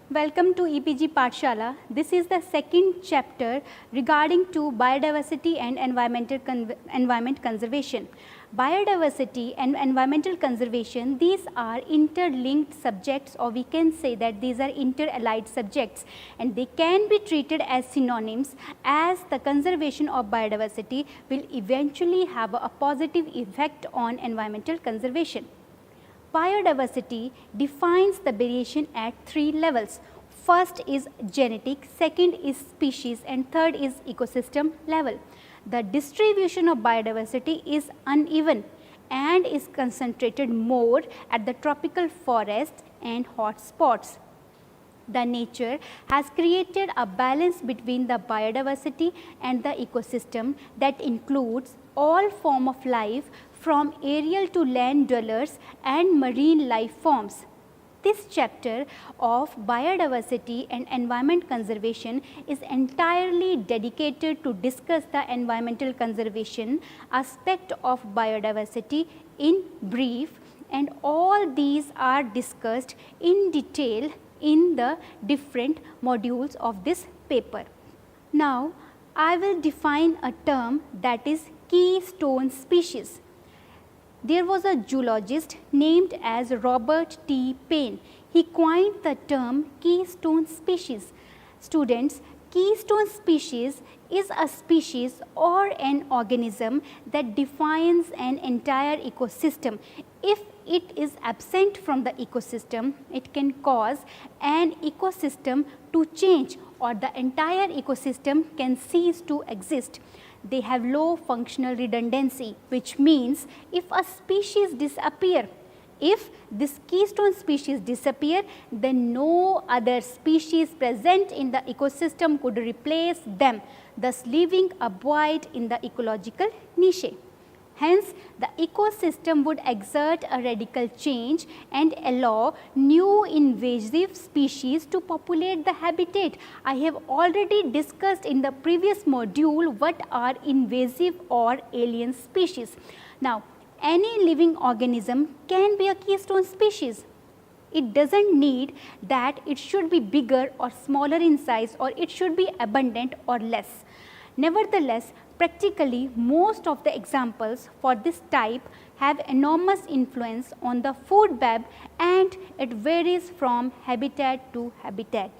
Welcome to EPG Pathshala. This is the second chapter regarding to biodiversity and environment conservation. Biodiversity and environmental conservation, these are interlinked subjects, or we can say that these are interallied subjects, and they can be treated as synonyms, as the conservation of biodiversity will eventually have a positive effect on environmental conservation. Biodiversity defines the variation at three levels. First is genetic, second is species, and third is ecosystem level. The distribution of biodiversity is uneven and is concentrated more at the tropical forests and hot spots. The nature has created a balance between the biodiversity and the ecosystem that includes all form of life from aerial to land dwellers and marine life forms. This chapter of biodiversity and environment conservation is entirely dedicated to discuss the environmental conservation aspect of biodiversity in brief, and all these are discussed in detail in the different modules of this paper. Now, I will define a term that is keystone species. There was a zoologist named as Robert T. Payne. He coined the term keystone species. Students, keystone species is a species or an organism that defines an entire ecosystem. If it is absent from the ecosystem, it can cause an ecosystem to change, or the entire ecosystem can cease to exist. They have low functional redundancy, which means if a species disappear, if this keystone species disappear, then no other species present in the ecosystem could replace them, thus leaving a void in the ecological niche. Hence, the ecosystem would exert a radical change and allow new invasive species to populate the habitat. I have already discussed in the previous module what are invasive or alien species. Now, any living organism can be a keystone species. It does not need that it should be bigger or smaller in size, or it should be abundant or less. Nevertheless, practically most of the examples for this type have enormous influence on the food web, and it varies from habitat to habitat.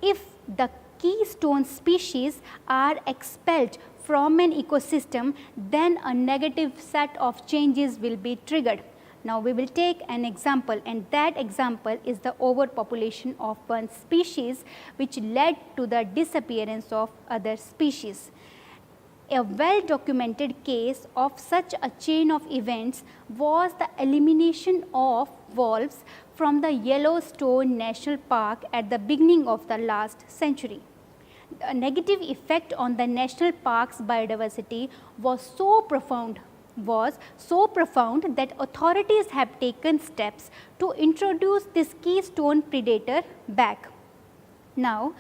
If the keystone species are expelled from an ecosystem, then a negative set of changes will be triggered. Now, we will take an example, and that example is the overpopulation of one species, which led to the disappearance of other species. A well documented case of such a chain of events was the elimination of wolves from the Yellowstone National Park at the beginning of the last century. The negative effect on the national park's biodiversity was so profound that authorities have taken steps to introduce this keystone predator back. Now,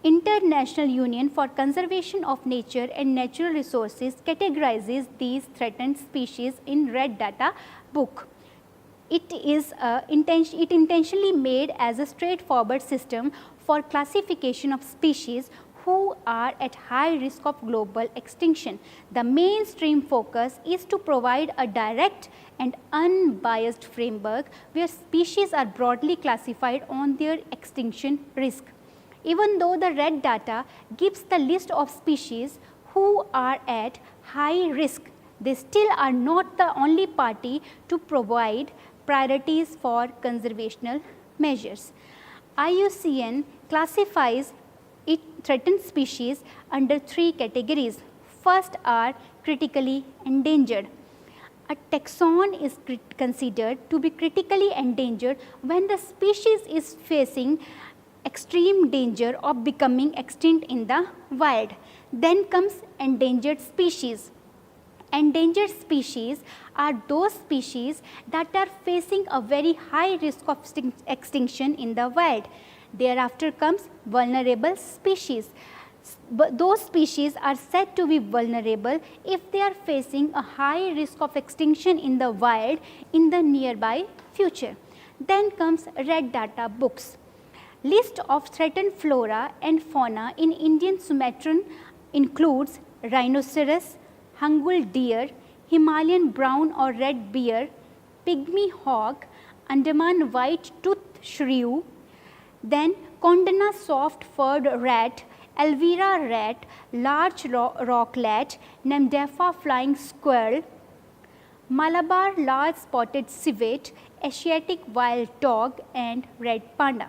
International Union for Conservation of Nature and Natural Resources categorizes these threatened species in Red Data book. It intentionally made as a straightforward system for classification of species who are at high risk of global extinction. The mainstream focus is to provide a direct and unbiased framework where species are broadly classified on their extinction risk. Even though the red data gives the list of species who are at high risk, they still are not the only party to provide priorities for conservational measures. IUCN classifies threatened species under three categories. First are critically endangered. A taxon is considered to be critically endangered when the species is facing extreme danger of becoming extinct in the wild. Then comes endangered species. Endangered species are those species that are facing a very high risk of extinction in the wild. Thereafter comes vulnerable species. Those species are said to be vulnerable if they are facing a high risk of extinction in the wild in the nearby future. Then comes red data books. List of threatened flora and fauna in Indian Sumatran includes rhinoceros, Hangul deer, Himalayan brown or red bear, pygmy hawk, Andaman white-toothed shrew, then Kondana soft-furred rat, Elvira rat, large rocklet, Namdefa flying squirrel, Malabar large spotted civet, Asiatic wild dog and red panda.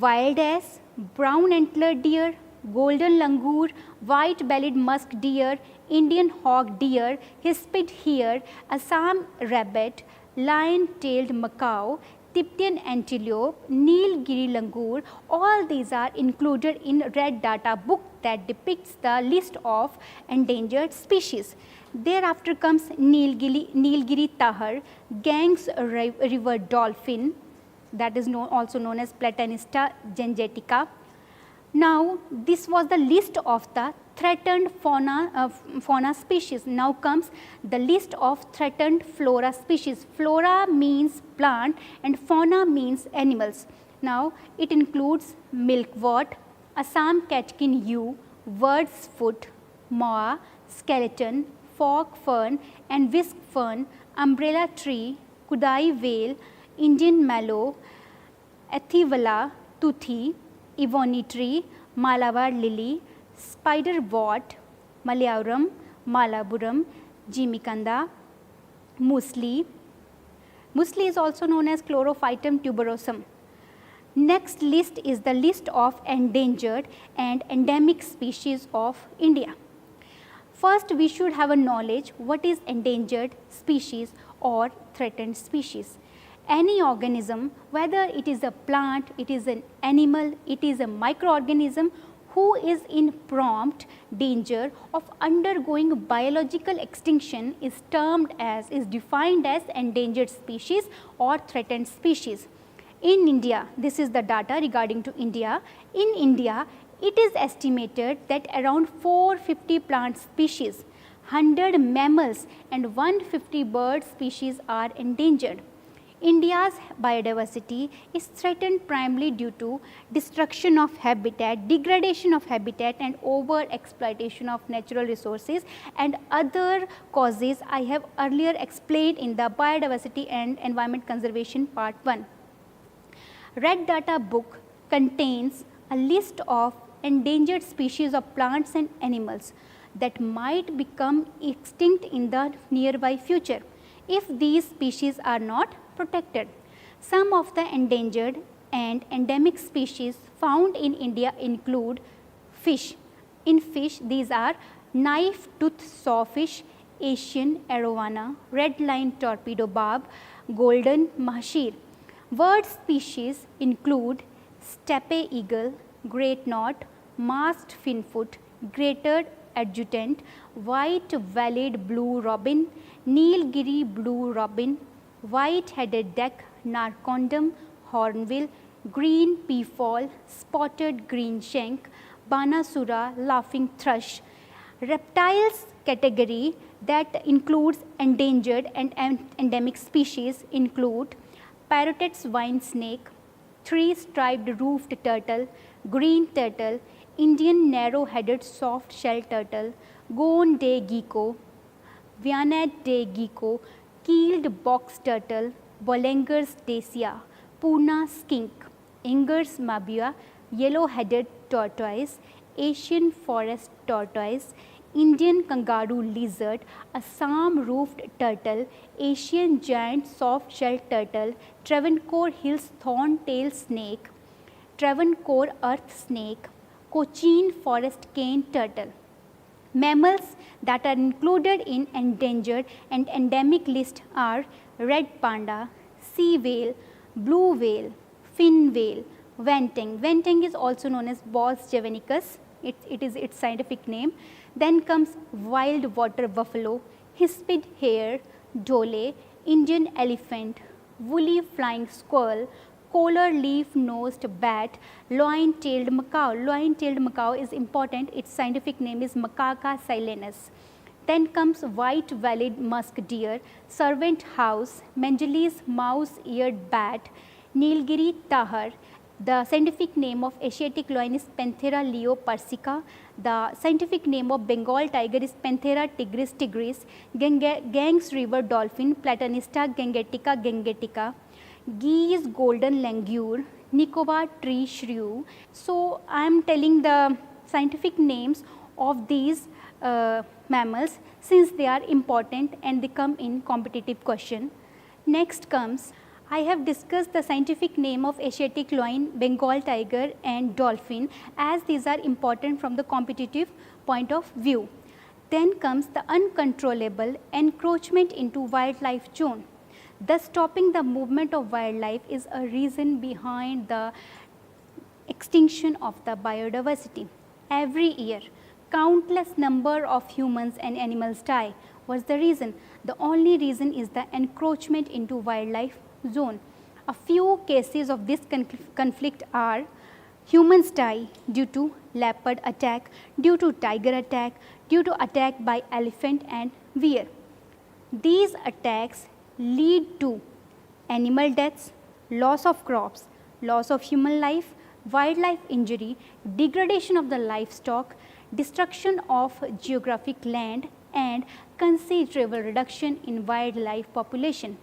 Wild ass, brown antlered deer, golden langur, white-bellied musk deer, Indian hog deer, hispid hare, Assam rabbit, lion-tailed macaw, Tibetan antelope, Nilgiri langur, all these are included in Red Data book that depicts the list of endangered species. Thereafter comes Nilgiri tahar, Ganges river dolphin, that is also known as Platanista gangetica. Now, this was the list of the threatened fauna species. Now comes the list of threatened flora species. Flora means plant and fauna means animals. Now, it includes milkwort, Assam catkin yew, bird's foot, moa, skeleton, fog fern and whisk fern, umbrella tree, Kudai vale, Indian mallow, Athivala, tuthi, Ebony tree, Malabar lily, spiderwort, Malayaram, Malapuram, Jimicanda, Musli. Musli is also known as Chlorophytum tuberosum. Next list is the list of endangered and endemic species of India. First, we should have a knowledge what is endangered species or threatened species. Any organism, whether it is a plant, it is an animal, it is a microorganism who is in prompt danger of undergoing biological extinction is defined as endangered species or threatened species. In India, this is the data regarding to India. In India, it is estimated that around 450 plant species, 100 mammals and 150 bird species are endangered. India's biodiversity is threatened primarily due to destruction of habitat, degradation of habitat and over exploitation of natural resources and other causes I have earlier explained in the biodiversity and environment conservation part 1. Red Data book contains a list of endangered species of plants and animals that might become extinct in the nearby future if these species are not protected. Some of the endangered and endemic species found in India include fish. In fish, these are knife-toothed sawfish, Asian arowana, red line torpedo barb, golden mahashir. Bird species include steppe eagle, great knot, masked finfoot, greater adjutant, white-bellied blue robin, Nilgiri blue robin, white-headed duck, narcondum, hornbill, green peafowl, spotted green shank, banasura, laughing thrush. Reptiles category that includes endangered and endemic species include parroted swine snake, three-striped roofed turtle, green turtle, Indian narrow-headed soft-shell turtle, Gone day gecko, Vianad day gecko, keeled box turtle, Bollinger's dacia, Puna skink, Inger's mabua, yellow-headed tortoise, Asian forest tortoise, Indian kangaroo lizard, Assam roofed turtle, Asian giant soft-shelled turtle, Travancore hills thorn-tailed snake, Travancore earth snake, Cochin forest cane turtle. Mammals that are included in endangered and endemic list are red panda, sea whale, blue whale, fin whale, wenteng. Wenteng is also known as Bos javanicus, it is its scientific name. Then comes wild water buffalo, hispid hare, dhole, Indian elephant, woolly flying squirrel, collar leaf-nosed bat, loin-tailed macaw. Loin-tailed macaw is important, its scientific name is Macaca silenus. Then comes white-bellied musk deer, servant house, Mengeles mouse-eared bat, Nilgiri tahar, The scientific name of Asiatic lion is Panthera leo persica. The scientific name of Bengal tiger is Panthera tigris tigris. Ganges river dolphin Platanista gangetica gangetica. Geese golden langur, Nicobar tree shrew. So, I am telling the scientific names of these mammals since they are important and they come in competitive question. Next comes, I have discussed the scientific name of Asiatic lion, Bengal tiger and dolphin as these are important from the competitive point of view. Then comes the uncontrollable encroachment into wildlife zone. Thus stopping the movement of wildlife is a reason behind the extinction of the biodiversity. Every year, countless number of humans and animals die. What's the reason? The only reason is the encroachment into wildlife zone. A few cases of this conflict are humans die due to leopard attack, due to tiger attack, due to attack by elephant and deer. These attacks lead to animal deaths, loss of crops, loss of human life, wildlife injury, degradation of the livestock, destruction of geographic land and considerable reduction in wildlife population.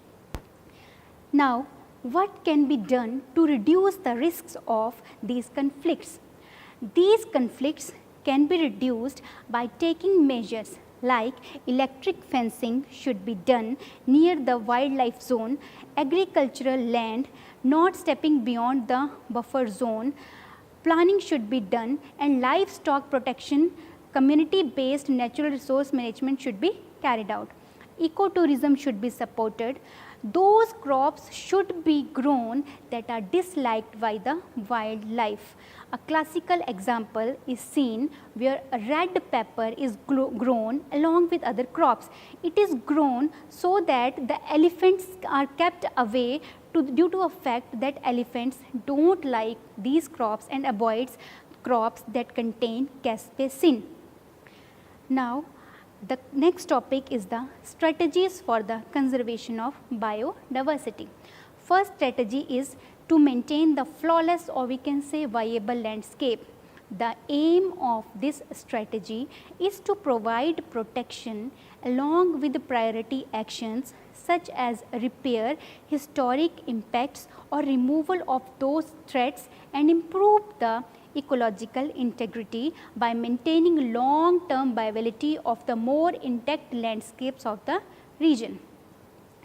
Now, what can be done to reduce the risks of these conflicts? These conflicts can be reduced by taking measures like electric fencing should be done near the wildlife zone, agricultural land not stepping beyond the buffer zone, planning should be done and livestock protection, community based natural resource management should be carried out. Ecotourism should be supported. Those crops should be grown that are disliked by the wildlife. A classical example is seen where a red pepper is grown along with other crops. It is grown so that the elephants are kept away due to a fact that elephants don't like these crops and avoids crops that contain caspsin. Now, the next topic is the strategies for the conservation of biodiversity. First strategy is to maintain the flawless or we can say viable landscape. The aim of this strategy is to provide protection along with priority actions such as repair historic impacts or removal of those threats and improve the ecological integrity by maintaining long-term viability of the more intact landscapes of the region.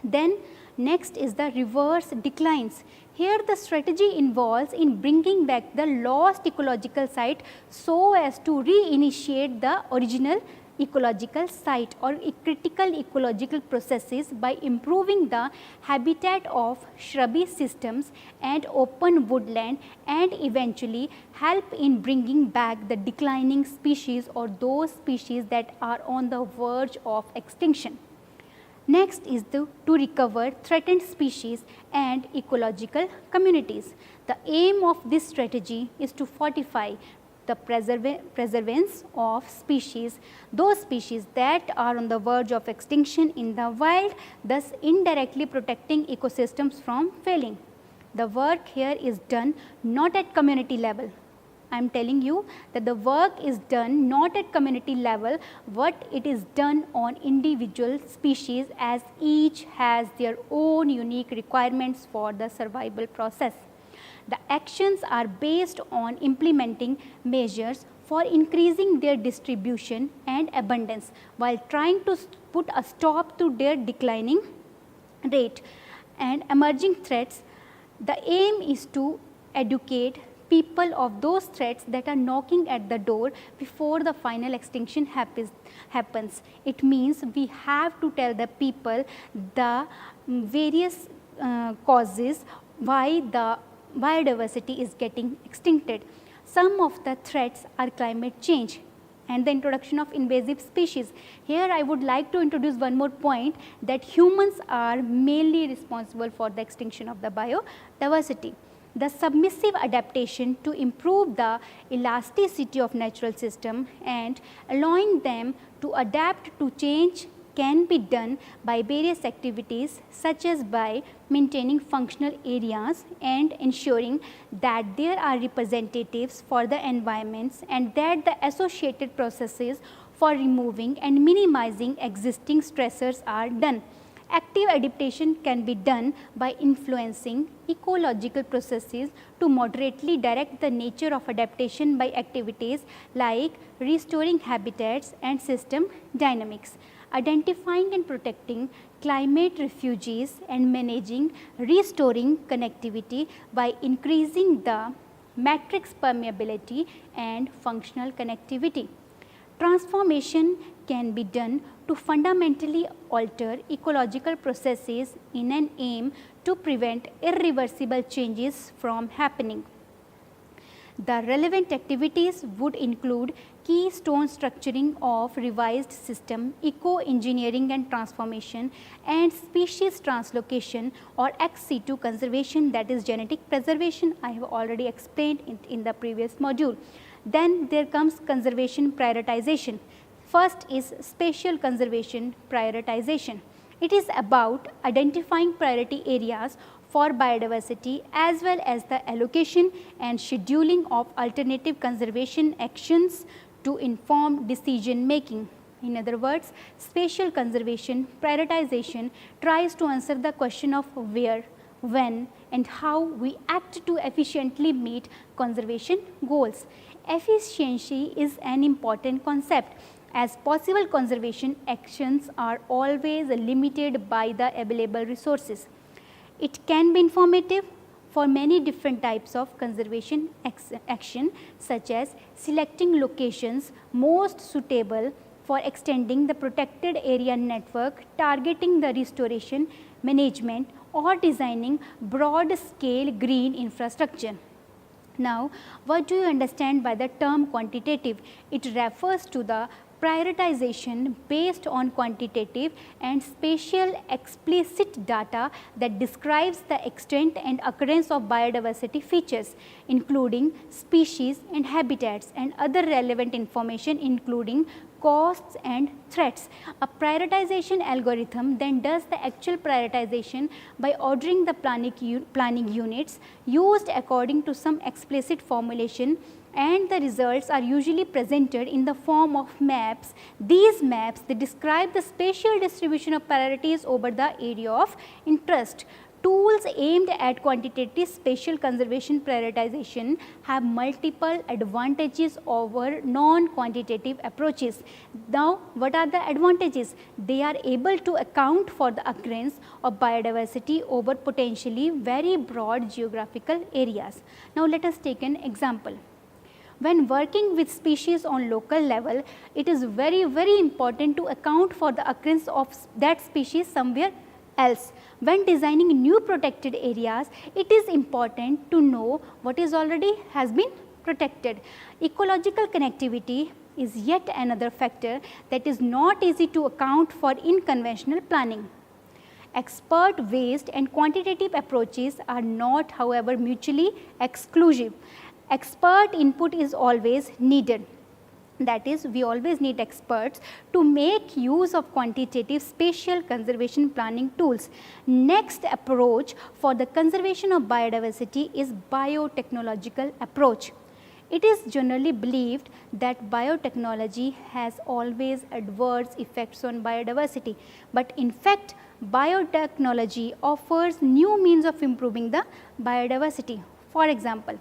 Then next is the reverse declines. Here the strategy involves in bringing back the lost ecological site so as to reinitiate the original ecological site or critical ecological processes by improving the habitat of shrubby systems and open woodland and eventually help in bringing back the declining species or those species that are on the verge of extinction. Next is to recover threatened species and ecological communities. The aim of this strategy is to fortify the preservance of species, those species that are on the verge of extinction in the wild, thus indirectly protecting ecosystems from failing. The work here is done not at community level. I am telling you that the work is done not at community level, but it is done on individual species as each has their own unique requirements for the survival process. The actions are based on implementing measures for increasing their distribution and abundance while trying to put a stop to their declining rate and emerging threats. The aim is to educate people of those threats that are knocking at the door before the final extinction happens. It means we have to tell the people the various causes why the biodiversity is getting extincted. Some of the threats are climate change and the introduction of invasive species. Here I would like to introduce one more point that humans are mainly responsible for the extinction of the biodiversity. The submissive adaptation to improve the elasticity of natural system and allowing them to adapt to change can be done by various activities such as by maintaining functional areas and ensuring that there are representatives for the environments and that the associated processes for removing and minimizing existing stressors are done. Active adaptation can be done by influencing ecological processes to moderately direct the nature of adaptation by activities like restoring habitats and system dynamics, identifying and protecting climate refugees, and managing restoring connectivity by increasing the matrix permeability and functional connectivity. Transformation can be done to fundamentally alter ecological processes in an aim to prevent irreversible changes from happening. The relevant activities would include keystone structuring of revised system, eco-engineering and transformation, and species translocation or ex situ conservation, that is genetic preservation. I have already explained in the previous module. Then there comes conservation prioritization. First is spatial conservation prioritization. It is about identifying priority areas for biodiversity as well as the allocation and scheduling of alternative conservation actions to inform decision making. In other words, spatial conservation prioritization tries to answer the question of where, when, and how we act to efficiently meet conservation goals. Efficiency is an important concept, as possible conservation actions are always limited by the available resources. It can be informative for many different types of conservation action, such as selecting locations most suitable for extending the protected area network, targeting the restoration management, or designing broad scale green infrastructure. Now, what do you understand by the term quantitative? It refers to the prioritization based on quantitative and spatial explicit data that describes the extent and occurrence of biodiversity features, including species and habitats, and other relevant information including costs and threats. A prioritization algorithm then does the actual prioritization by ordering the planning units used according to some explicit formulation, and the results are usually presented in the form of maps. These maps, they describe the spatial distribution of priorities over the area of interest. Tools aimed at quantitative spatial conservation prioritization have multiple advantages over non-quantitative approaches. Now, what are the advantages? They are able to account for the occurrence of biodiversity over potentially very broad geographical areas. Now, let us take an example. When working with species on local level, it is very important to account for the occurrence of that species somewhere else. When designing new protected areas, it is important to know what is already has been protected. Ecological connectivity is yet another factor that is not easy to account for in conventional planning. Expert based and quantitative approaches are not, however, mutually exclusive. Expert input is always needed. That is, we always need experts to make use of quantitative spatial conservation planning tools. Next approach for the conservation of biodiversity is biotechnological approach. It is generally believed that biotechnology has always adverse effects on biodiversity, but in fact, biotechnology offers new means of improving the biodiversity. For example,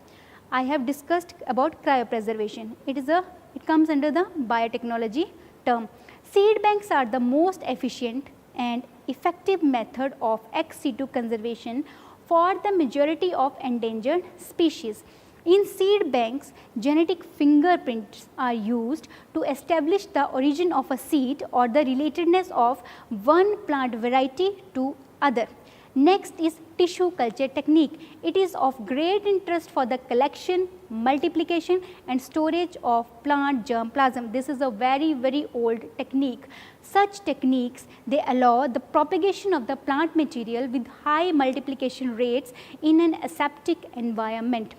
I have discussed about cryopreservation. It comes under the biotechnology term. Seed banks are the most efficient and effective method of ex situ conservation for the majority of endangered species. In seed banks, genetic fingerprints are used to establish the origin of a seed or the relatedness of one plant variety to other. Next is tissue culture technique. It is of great interest for the collection, multiplication and storage of plant germplasm. This is a very old technique. Such techniques, they allow the propagation of the plant material with high multiplication rates in an aseptic environment.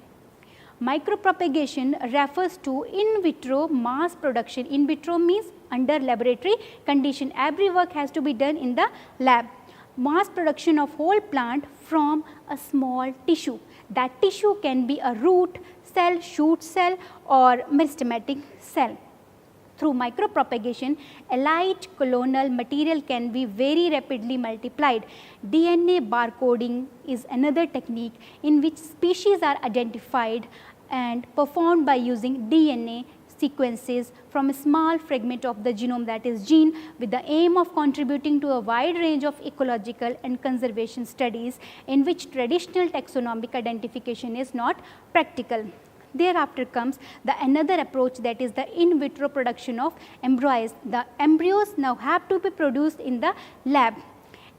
Micropropagation refers to in vitro mass production. In vitro means under laboratory condition. Every work has to be done in the lab. Mass production of whole plant from a small tissue. That tissue can be a root cell, shoot cell or meristematic cell. Through micropropagation, allied colonial material can be very rapidly multiplied. DNA barcoding is another technique in which species are identified and performed by using DNA sequences from a small fragment of the genome, that is gene, with the aim of contributing to a wide range of ecological and conservation studies in which traditional taxonomic identification is not practical. Thereafter comes the another approach, that is the in vitro production of embryos. The embryos now have to be produced in the lab.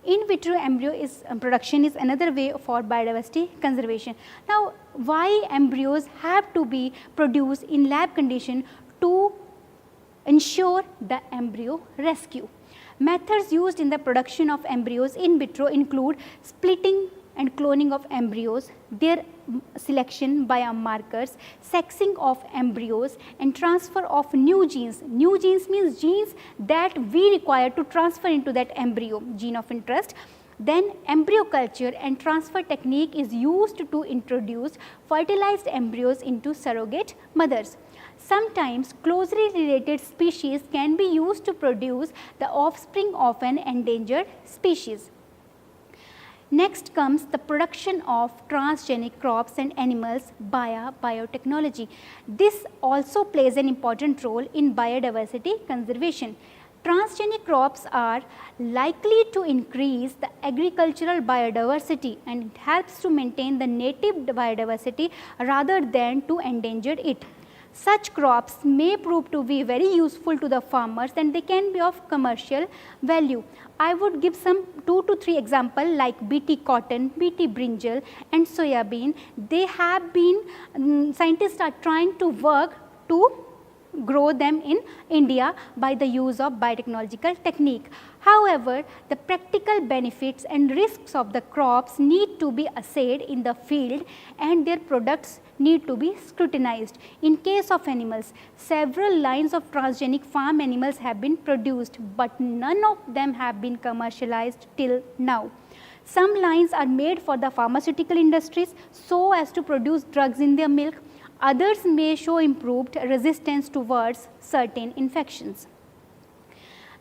In vitro embryo production is another way for biodiversity conservation. Now, why embryos have to be produced in lab condition? To ensure the embryo rescue. Methods used in the production of embryos in vitro include splitting and cloning of embryos, their selection by markers, sexing of embryos and transfer of new genes. New genes means genes that we require to transfer into that embryo, gene of interest. Then embryo culture and transfer technique is used to introduce fertilized embryos into surrogate mothers. Sometimes closely related species can be used to produce the offspring of an endangered species. Next comes the production of transgenic crops and animals via biotechnology. This also plays an important role in biodiversity conservation. Transgenic crops are likely to increase the agricultural biodiversity and it helps to maintain the native biodiversity rather than to endanger it. Such crops may prove to be very useful to the farmers and they can be of commercial value. I would give some 2 to 3 examples like BT cotton, BT brinjal and soybean. They have been, scientists are trying to work to grow them in India by the use of biotechnological technique. However, the practical benefits and risks of the crops need to be assayed in the field and their products need to be scrutinized. In case of animals, several lines of transgenic farm animals have been produced, but none of them have been commercialized till now. Some lines are made for the pharmaceutical industries so as to produce drugs in their milk. Others may show improved resistance towards certain infections.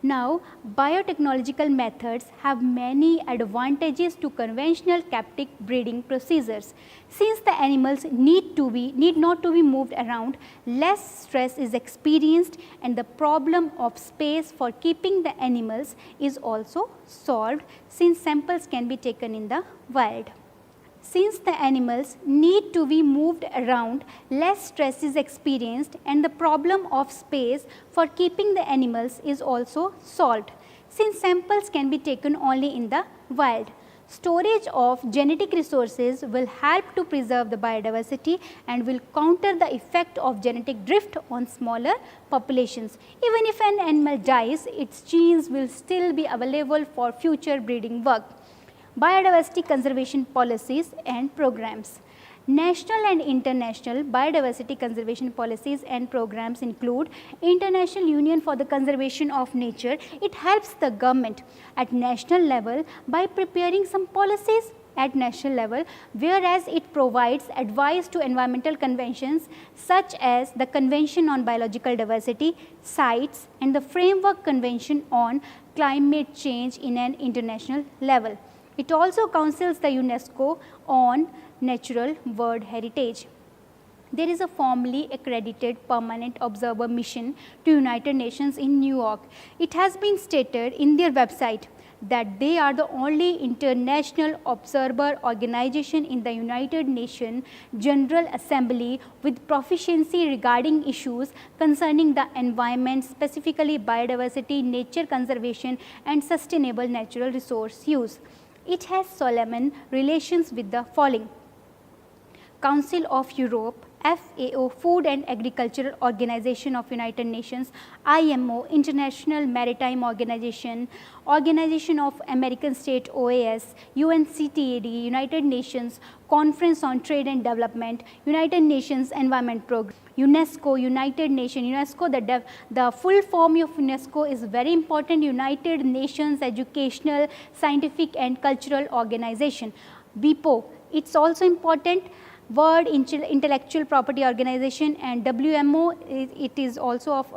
Now, biotechnological methods have many advantages to conventional captive breeding procedures. Since the animals need not to be moved around, less stress is experienced and the problem of space for keeping the animals is also solved since samples can be taken in the wild. Since the animals need to be moved around, less stress is experienced and the problem of space for keeping the animals is also solved, since samples can be taken only in the wild. Storage of genetic resources will help to preserve the biodiversity and will counter the effect of genetic drift on smaller populations. Even if an animal dies, its genes will still be available for future breeding work. Biodiversity conservation policies and programs. National and international biodiversity conservation policies and programs include International Union for the Conservation of Nature. It helps the government at national level by preparing some policies at national level, whereas it provides advice to environmental conventions such as the Convention on Biological Diversity, CITES and the Framework Convention on Climate Change in an international level. It also counsels the UNESCO on natural world heritage. There is a formally accredited permanent observer mission to United Nations in New York. It has been stated in their website that they are the only international observer organization in the United Nations General Assembly with proficiency regarding issues concerning the environment, specifically biodiversity, nature conservation and sustainable natural resource use. It has solemn relations with the following: Council of Europe, FAO, Food and Agricultural Organization of United Nations, IMO, International Maritime Organization, Organization of American States OAS, UNCTAD, United Nations Conference on Trade and Development, United Nations Environment Program, UNESCO, United Nations, UNESCO, the full form of UNESCO is very important, United Nations Educational, Scientific and Cultural Organization. WIPO, it's also important, World Intellectual Property Organization, and WMO, it is also of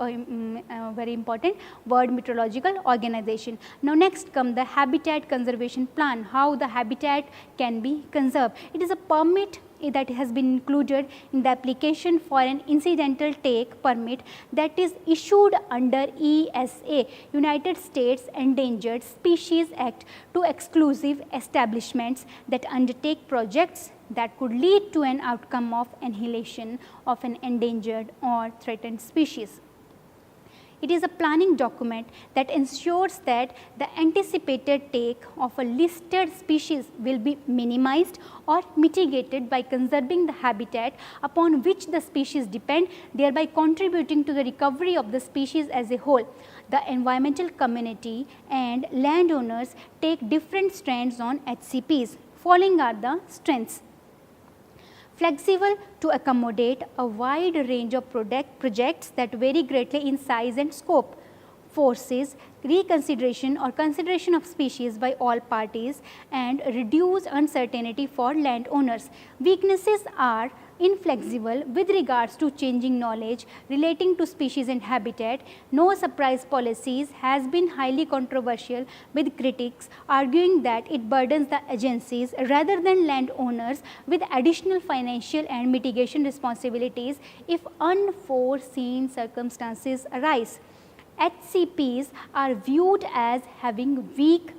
very important, World Meteorological Organization. Now next come the Habitat Conservation Plan, how the habitat can be conserved. It is a permit that has been included in the application for an incidental take permit that is issued under ESA, United States Endangered Species Act, to exclusive establishments that undertake projects that could lead to an outcome of annihilation of an endangered or threatened species. It is a planning document that ensures that the anticipated take of a listed species will be minimized or mitigated by conserving the habitat upon which the species depend, thereby contributing to the recovery of the species as a whole. The environmental community and landowners take different strands on HCPs. Following are the strengths: flexible to accommodate a wide range of projects that vary greatly in size and scope, forces reconsideration or consideration of species by all parties, and reduce uncertainty for landowners. Weaknesses are inflexible with regards to changing knowledge relating to species and habitat. No surprise policies has been highly controversial, with critics arguing that it burdens the agencies rather than landowners with additional financial and mitigation responsibilities if unforeseen circumstances arise. HCPs are viewed as having weak,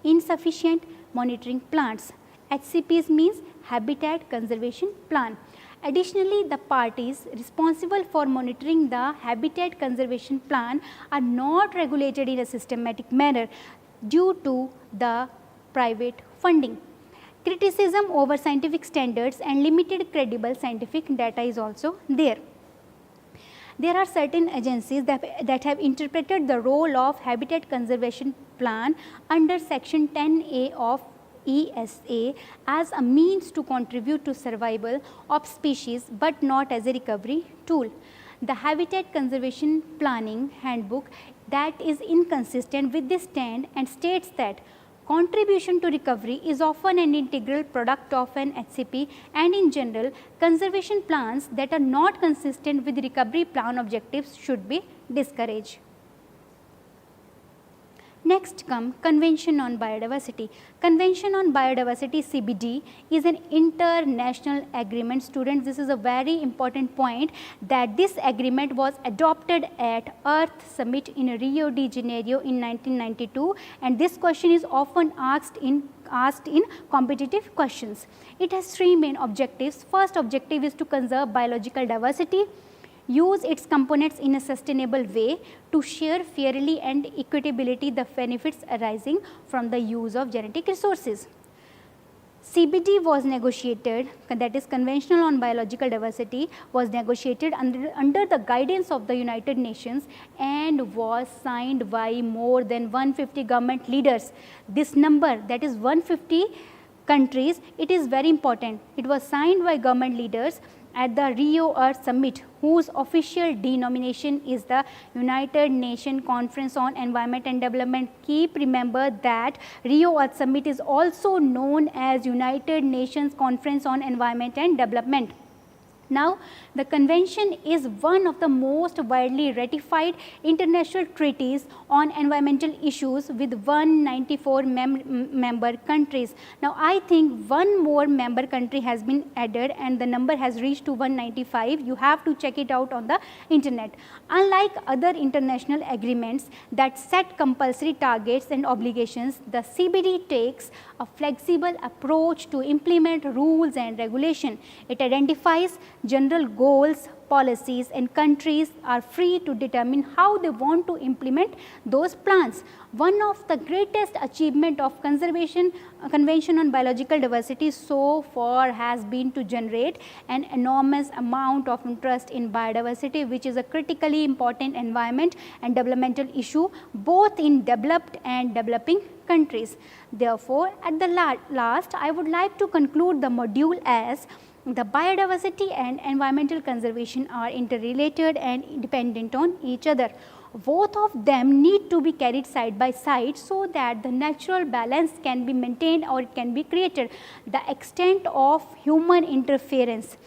insufficient monitoring plans. HCPs means Habitat Conservation Plan. Additionally, the parties responsible for monitoring the Habitat Conservation Plan are not regulated in a systematic manner due to the private funding. Criticism over scientific standards and limited credible scientific data is also there. There are certain agencies that have interpreted the role of Habitat Conservation Plan under Section 10A of ESA as a means to contribute to survival of species, but not as a recovery tool. The Habitat Conservation Planning Handbook that is inconsistent with this stand and states that contribution to recovery is often an integral product of an HCP, and in general, conservation plans that are not consistent with recovery plan objectives should be discouraged. Next come Convention on Biodiversity. Convention on Biodiversity CBD is an international agreement. Students, this is a very important point, that this agreement was adopted at Earth Summit in Rio de Janeiro in 1992, and this question is often asked in competitive questions. It has three main objectives. First objective is to conserve biological diversity, use its components in a sustainable way, to share fairly and equitably the benefits arising from the use of genetic resources. CBD was negotiated, that is Convention on Biological Diversity, was negotiated under the guidance of the United Nations and was signed by more than 150 government leaders. This number, that is 150 countries, it is very important. It was signed by government leaders at the Rio Earth Summit, whose official denomination is the United Nations Conference on Environment and Development. Keep remember that Rio Earth Summit is also known as United Nations Conference on Environment and Development. Now, the convention is one of the most widely ratified international treaties on environmental issues with 194 member countries. Now, I think one more member country has been added and the number has reached to 195. You have to check it out on the internet. Unlike other international agreements that set compulsory targets and obligations, the CBD takes a flexible approach to implement rules and regulation. It identifies general goals, policies, and countries are free to determine how they want to implement those plans. One of the greatest achievement of Convention on Biological Diversity so far has been to generate an enormous amount of interest in biodiversity, which is a critically important environment and developmental issue both in developed and developing countries. Therefore, at the last, I would like to conclude the module as the biodiversity and environmental conservation are interrelated and dependent on each other. Both of them need to be carried side by side so that the natural balance can be maintained or it can be created. The extent of human interference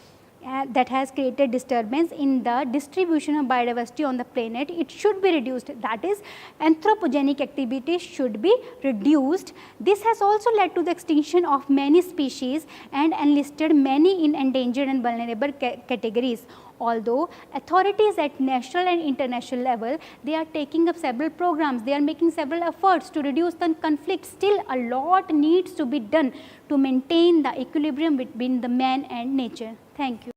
that has created disturbance in the distribution of biodiversity on the planet, it should be reduced. That is, anthropogenic activities should be reduced. This has also led to the extinction of many species and enlisted many in endangered and vulnerable categories. Although authorities at national and international level, they are taking up several programs, they are making several efforts to reduce the conflict, still a lot needs to be done to maintain the equilibrium between the man and nature. Thank you.